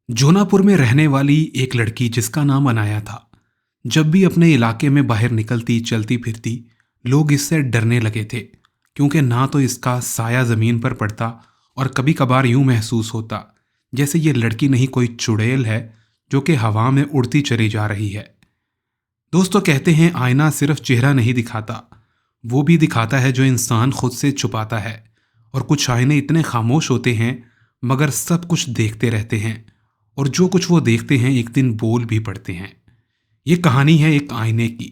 जोनापुर में रहने वाली एक लड़की जिसका नाम अनाया था। जब भी अपने इलाके में बाहर निकलती चलती फिरती, लोग इससे डरने लगे थे, क्योंकि ना तो इसका साया जमीन पर पड़ता और कभी कभार यूं महसूस होता जैसे ये लड़की नहीं कोई चुड़ैल है जो कि हवा में उड़ती चली जा रही है। दोस्तों, कहते हैं आईना सिर्फ चेहरा नहीं दिखाता, वो भी दिखाता है जो इंसान खुद से छुपाता है। और कुछ आईने इतने खामोश होते हैं मगर सब कुछ देखते रहते हैं, और जो कुछ वो देखते हैं एक दिन बोल भी पड़ते हैं। ये कहानी है एक आईने की।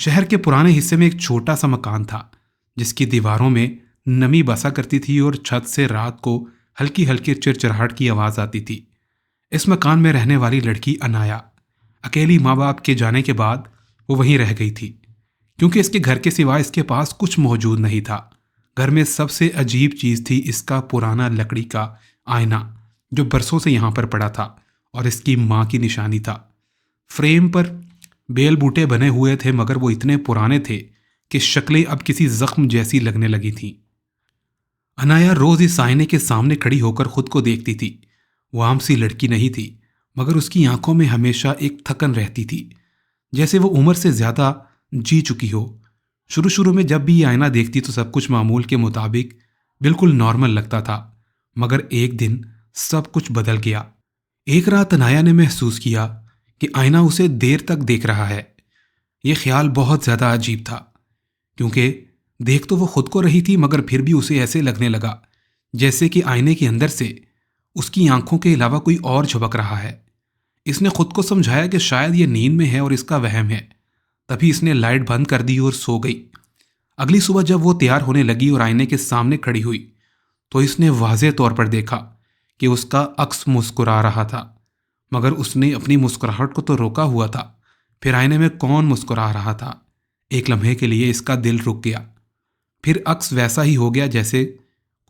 शहर के पुराने हिस्से में एक छोटा सा मकान था जिसकी दीवारों में नमी बसा करती थी और छत से रात को हल्की हल्की चिरचिराहट की आवाज आती थी। इस मकान में रहने वाली लड़की अनाया अकेली माँ बाप के जाने के बाद वो वहीं रह गई थी, क्योंकि इसके घर के सिवाय इसके पास कुछ मौजूद नहीं था। घर में सबसे अजीब चीज थी इसका पुराना लकड़ी का आईना, जो बरसों से यहां पर पड़ा था और इसकी माँ की निशानी था। फ्रेम पर बेल बूटे बने हुए थे मगर वो इतने पुराने थे कि शक्लें अब किसी जख्म जैसी लगने लगी थीं। अनाया रोज इस आईने के सामने खड़ी होकर खुद को देखती थी। वो आम सी लड़की नहीं थी, मगर उसकी आंखों में हमेशा एक थकन रहती थी, जैसे वो उम्र से ज्यादा जी चुकी हो। शुरू शुरू में जब भी ये आईना देखती तो सब कुछ मामूल के मुताबिक बिल्कुल नॉर्मल लगता था, मगर एक दिन सब कुछ बदल गया। एक रात अनाया ने महसूस किया कि आईना उसे देर तक देख रहा है। यह ख्याल बहुत ज्यादा अजीब था, क्योंकि देख तो वो खुद को रही थी मगर फिर भी उसे ऐसे लगने लगा जैसे कि आईने के अंदर से उसकी आंखों के अलावा कोई और झपक रहा है। इसने खुद को समझाया कि शायद ये नींद में है और इसका वहम है। तभी इसने लाइट बंद कर दी और सो गई। अगली सुबह जब वो तैयार होने लगी और आईने के सामने खड़ी हुई तो इसने वाज़ेह तौर पर देखा कि उसका अक्स मुस्कुरा रहा था, मगर उसने अपनी मुस्कुराहट को तो रोका हुआ था। फिर आईने में कौन मुस्कुरा रहा था? एक लम्हे के लिए इसका दिल रुक गया। फिर अक्स वैसा ही हो गया जैसे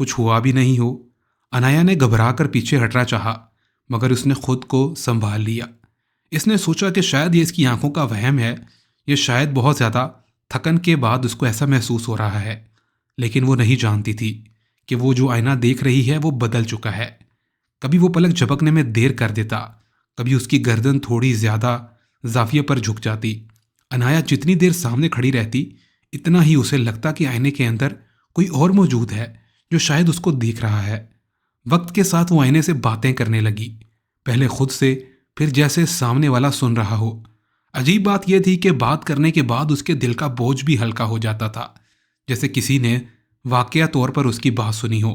कुछ हुआ भी नहीं हो। अनाया ने घबरा कर पीछे हटना चाहा, मगर उसने खुद को संभाल लिया। इसने सोचा कि शायद ये इसकी आंखों का वहम है, ये शायद बहुत ज़्यादा थकन के बाद उसको ऐसा महसूस हो रहा है। लेकिन वो नहीं जानती थी कि वो जो आईना देख रही है वो बदल चुका है। कभी वो पलक झपकने में देर कर देता, कभी उसकी गर्दन थोड़ी ज़्यादा जाफिये पर झुक जाती। अनाया जितनी देर सामने खड़ी रहती इतना ही उसे लगता कि आईने के अंदर कोई और मौजूद है जो शायद उसको देख रहा है। वक्त के साथ वो आईने से बातें करने लगी, पहले खुद से, फिर जैसे सामने वाला सुन रहा हो। अजीब बात यह थी कि बात करने के बाद उसके दिल का बोझ भी हल्का हो जाता था, जैसे किसी ने वाकया तौर पर उसकी बात सुनी हो।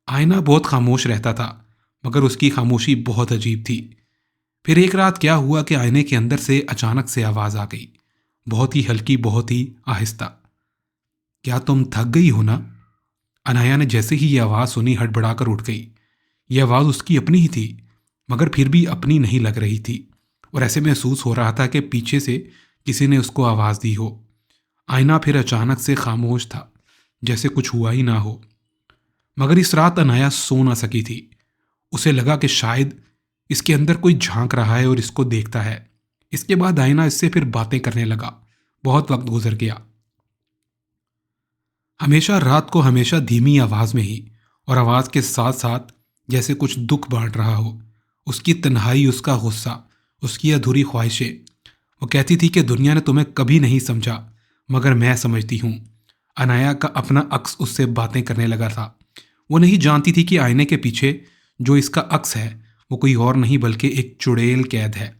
आईना बहुत खामोश रहता था, मगर उसकी खामोशी बहुत अजीब थी। फिर एक रात क्या हुआ कि आईने के अंदर से अचानक से आवाज आ गई, बहुत ही हल्की, बहुत ही आहिस्ता। क्या तुम थक गई हो ना? अनाया ने जैसे ही ये आवाज सुनी हड़बड़ाकर उठ गई। ये आवाज उसकी अपनी ही थी, मगर फिर भी अपनी नहीं लग रही थी, और ऐसे महसूस हो रहा था कि पीछे से किसी ने उसको आवाज दी हो। आईना फिर अचानक से खामोश था, जैसे कुछ हुआ ही ना हो। मगर इस रात अनाया सो ना सकी थी। उसे लगा कि शायद इसके अंदर कोई झांक रहा है और इसको देखता है। इसके बाद आईना इससे फिर बातें करने लगा। बहुत वक्त गुजर गया, हमेशा रात को, हमेशा धीमी आवाज में ही, और आवाज के साथ साथ जैसे कुछ दुख बांट रहा हो। उसकी तन्हाई, उसका गुस्सा, उसकी अधूरी ख्वाहिशें। वो कहती थी कि दुनिया ने तुम्हें कभी नहीं समझा, मगर मैं समझती हूँ। अनाया का अपना अक्स उससे बातें करने लगा था। वो नहीं जानती थी कि आईने के पीछे जो इसका अक्स है वो कोई और नहीं बल्कि एक चुड़ैल कैद है।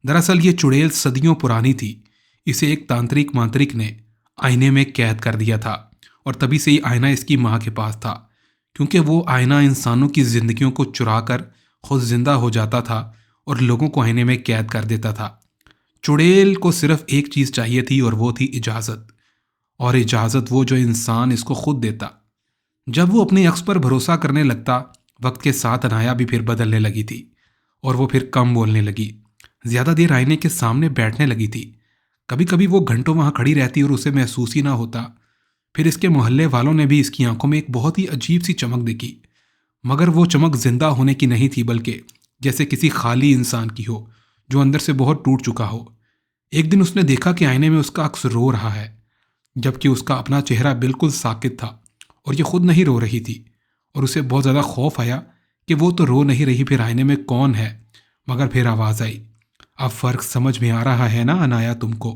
दरअसल ये चुड़ैल सदियों पुरानी थी। इसे एक तांत्रिक मांत्रिक ने आईने में कैद कर दिया था, और तभी से ही आईना इसकी माँ के पास था, क्योंकि वो आईना इंसानों की जिंदगियों को चुरा कर खुद जिंदा हो जाता था और लोगों को आईने में कैद कर देता था। चुड़ैल को सिर्फ एक चीज चाहिए थी, और वो थी इजाजत। और इजाजत वो जो इंसान इसको खुद देता। जब वो अपने अक्स पर भरोसा करने लगता, वक्त के साथ अनाया भी फिर बदलने लगी थी, और वो फिर कम बोलने लगी, ज्यादा देर आईने के सामने बैठने लगी थी। कभी कभी वो घंटों वहां खड़ी रहती और उसे महसूस ही ना होता। फिर इसके मोहल्ले वालों ने भी इसकी आंखों में एक बहुत ही अजीब सी चमक देखी, मगर वो चमक जिंदा होने की नहीं थी, बल्कि जैसे किसी खाली इंसान की हो जो अंदर से बहुत टूट चुका हो। एक दिन उसने देखा कि आईने में उसका अक्स रो रहा है, जबकि उसका अपना चेहरा बिल्कुल साकित था और ये खुद नहीं रो रही थी। और उसे बहुत ज़्यादा खौफ आया कि वो तो रो नहीं रही, फिर आईने में कौन है। मगर फिर आवाज़ आई, अब फर्क समझ में आ रहा है ना अनाया तुमको?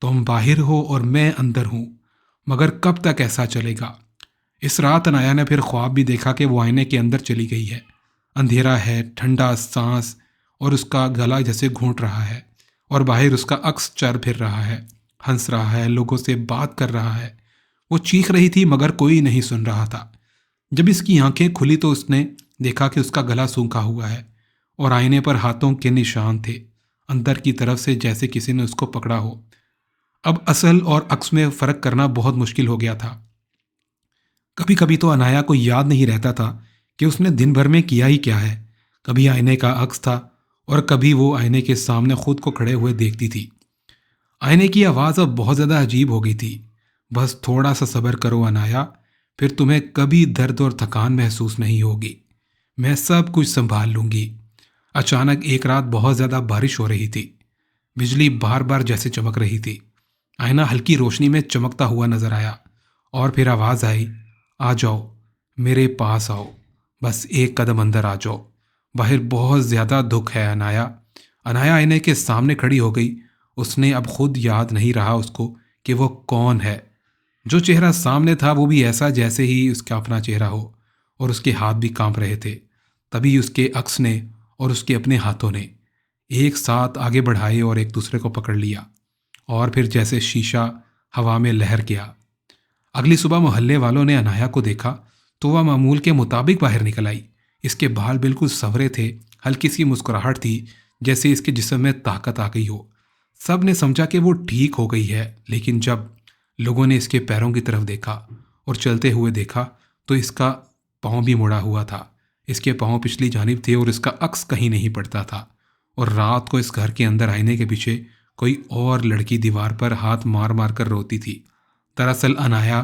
तुम बाहर हो और मैं अंदर हूं, मगर कब तक ऐसा चलेगा? इस रात अनाया ने फिर ख्वाब भी देखा कि वो आईने के अंदर चली गई है। अंधेरा है, ठंडा सांस, और उसका गला जैसे घूंट रहा है, और बाहर उसका अक्स चर फिर रहा है, हंस रहा है, लोगों से बात कर रहा है। वो चीख रही थी मगर कोई नहीं सुन रहा था। जब इसकी आंखें खुली तो उसने देखा कि उसका गला सूखा हुआ है और आईने पर हाथों के निशान थे, अंदर की तरफ से, जैसे किसी ने उसको पकड़ा हो। अब असल और अक्स में फर्क करना बहुत मुश्किल हो गया था। कभी कभी तो अनाया को याद नहीं रहता था कि उसने दिन भर में किया ही क्या है। कभी आईने का अक्स था और कभी वो आईने के सामने खुद को खड़े हुए देखती थी। आईने की आवाज़ अब बहुत ज़्यादा अजीब हो गई थी। बस थोड़ा सा सब्र करो अनाया, फिर तुम्हें कभी दर्द और थकान महसूस नहीं होगी। मैं सब कुछ संभाल लूंगी। अचानक एक रात बहुत ज़्यादा बारिश हो रही थी। बिजली बार बार जैसे चमक रही थी। आईना हल्की रोशनी में चमकता हुआ नजर आया और फिर आवाज़ आई, आ जाओ, मेरे पास आओ, बस एक कदम अंदर आ जाओ, बाहर बहुत ज़्यादा दुख है अनाया। अनाया आईने के सामने खड़ी हो गई। उसने अब खुद याद नहीं रहा उसको कि वो कौन है। जो चेहरा सामने था वो भी ऐसा जैसे ही उसका अपना चेहरा हो, और उसके हाथ भी कांप रहे थे। तभी उसके अक्स ने और उसके अपने हाथों ने एक साथ आगे बढ़ाए और एक दूसरे को पकड़ लिया, और फिर जैसे शीशा हवा में लहर गया। अगली सुबह मोहल्ले वालों ने अनाया को देखा तो वह मामूल के मुताबिक बाहर निकल आई। इसके बाल बिल्कुल संवरे थे, हल्की सी मुस्कुराहट थी, जैसे इसके जिस्म में ताकत आ गई हो। सब ने समझा कि वो ठीक हो गई है, लेकिन जब लोगों ने इसके पैरों की तरफ देखा और चलते हुए देखा तो इसका पाँव भी मुड़ा हुआ था। इसके पाँव पिछली जानिब थे और इसका अक्स कहीं नहीं पड़ता था। और रात को इस घर के अंदर आईने के पीछे कोई और लड़की दीवार पर हाथ मार मार कर रोती थी। दरअसल अनाया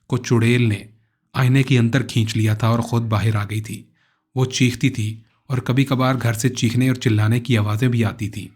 को चुड़ैल ने आईने के अंदर खींच लिया था और खुद बाहर आ गई थी। वो चीखती थी और कभी कभार घर से चीखने और चिल्लाने की आवाज़ें भी आती थीं।